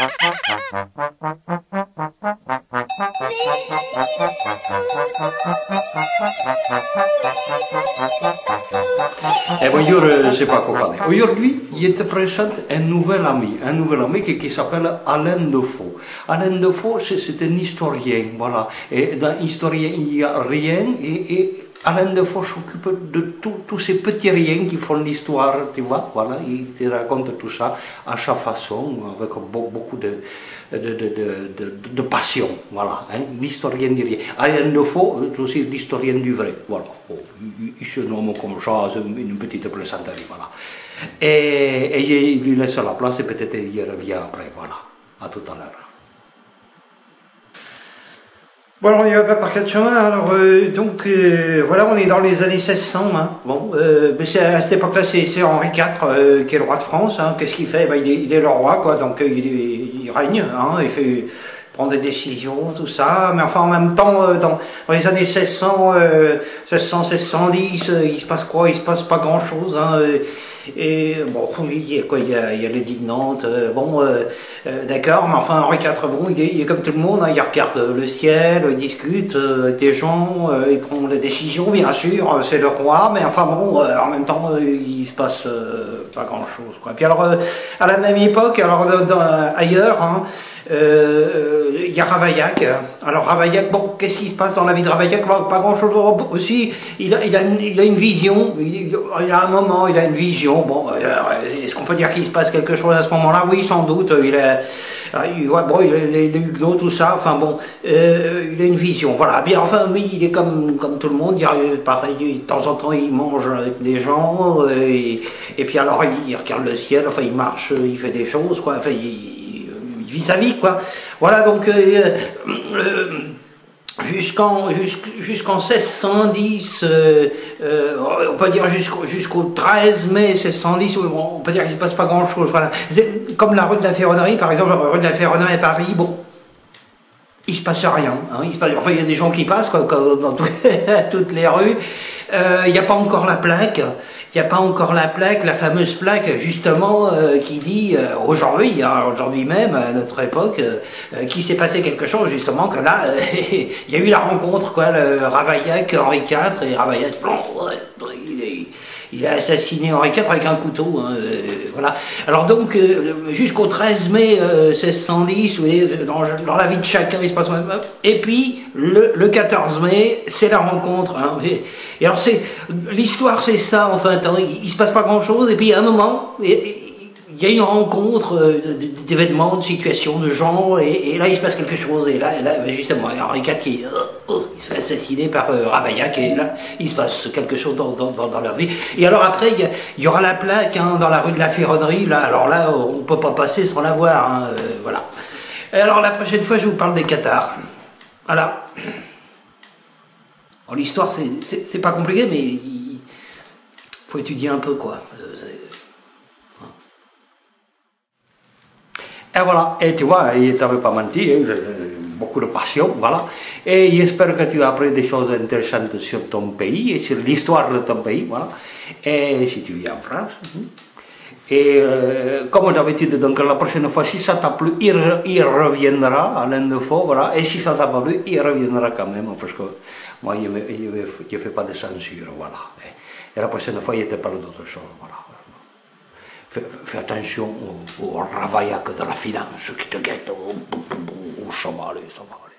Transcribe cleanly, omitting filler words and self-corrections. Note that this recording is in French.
Et bonjour, c'est pas compagnie. Aujourd'hui, il est présent un nouvel ami qui s'appelle Alain Defoe. Alain Defoe, c'est un historien, voilà. Et dans l'historien, il n'y a rien. Et Alain Defoe s'occupe de tous ces petits riens qui font l'histoire, tu vois, voilà. Il te raconte tout ça à sa façon, avec beaucoup de passion, voilà. Hein, l'historien du rien. Alain Defoe, c'est aussi l'historien du vrai, voilà. Bon, il se nomme comme ça, c'est une petite plaisanterie, voilà. Et je lui laisse la place et peut-être il revient après, voilà. À tout à l'heure. Bon, alors on y va pas par quatre chemins, alors voilà, on est dans les années 1600, hein. Bon, à cette époque-là, c'est Henri IV qui est le roi de France, hein. Qu'est-ce qu'il fait? Ben, il est le roi, quoi, donc il règne, hein, il prend des décisions, tout ça, mais enfin en même temps, dans les années 1610, il se passe quoi? Il se passe pas grand-chose, hein, et bon, il y a quoi? Il y a l'édit de Nantes, d'accord, mais enfin Henri IV, bon, il est comme tout le monde, hein, il regarde le ciel, il discute avec des gens, il prend les décisions, bien sûr, c'est le roi, mais enfin bon, en même temps, il se passe pas grand-chose, quoi. Puis alors, à la même époque, alors ailleurs, hein, il y a Ravaillac. Alors Ravaillac, bon, qu'est-ce qui se passe dans la vie de Ravaillac? Pas grand-chose aussi. Il a une vision. Il a un moment, il a une vision. Bon, est-ce qu'on peut dire qu'il se passe quelque chose à ce moment-là? Oui, sans doute. Il a les Huguenots, tout ça. Enfin bon, il a une vision. Voilà. Bien, enfin, oui, il est comme tout le monde. Pareil, de temps en temps, il mange avec des gens. Et puis alors, il regarde le ciel. Enfin, il marche, il fait des choses, quoi. Enfin, il vit sa vie, quoi. Voilà, donc jusqu'en 1610, on peut dire jusqu'au 13 mai 1610, on peut dire qu'il ne se passe pas grand-chose. Voilà. Comme la rue de la Ferronnerie, par exemple, la rue de la Ferronnerie à Paris, bon, il se passe rien. Hein, enfin, il y a des gens qui passent, quoi, comme dans toutes les rues. Il n'y a pas encore la plaque. Il n'y a pas encore la plaque, la fameuse plaque, justement, qui dit aujourd'hui, hein, aujourd'hui même, à notre époque, qu'il s'est passé quelque chose, justement, que là, il y a eu la rencontre, quoi, le Ravaillac, Henri IV, et Ravaillac, il a assassiné Henri IV avec un couteau, hein, voilà. Alors donc, jusqu'au 13 mai 1610, vous voyez, dans la vie de chacun, il se passe... Et puis, le 14 mai, c'est la rencontre. Hein, et alors, l'histoire, c'est ça, enfin, il se passe pas grand-chose, et puis à un moment... Il y a une rencontre d'événements, de situations, de gens, et là il se passe quelque chose, et là justement, Henri IV qui il se fait assassiner par Ravaillac, et là il se passe quelque chose dans leur vie. Et alors après, il y aura la plaque, hein, dans la rue de la Ferronnerie, là, alors là, on ne peut pas passer sans la voir, hein, voilà. Et alors la prochaine fois, je vous parle des cathares. Voilà. L'histoire, c'est pas compliqué, mais il faut étudier un peu, quoi. Et voilà, et tu vois, il t'avait pas menti, hein, beaucoup de passion, voilà. Et j'espère que tu as appris des choses intéressantes sur ton pays et sur l'histoire de ton pays, voilà. Et si tu viens en France. Et comme d'habitude, donc la prochaine fois, si ça t'a plu, il reviendra, Alain Defoe, voilà. Et si ça t'a pas plu, il reviendra quand même, parce que moi, je ne fais pas de censure, voilà. Et la prochaine fois, il te parle d'autre chose, voilà. Fais attention au Ravaillac de la finance qui te guette. Ça va aller, ça va aller.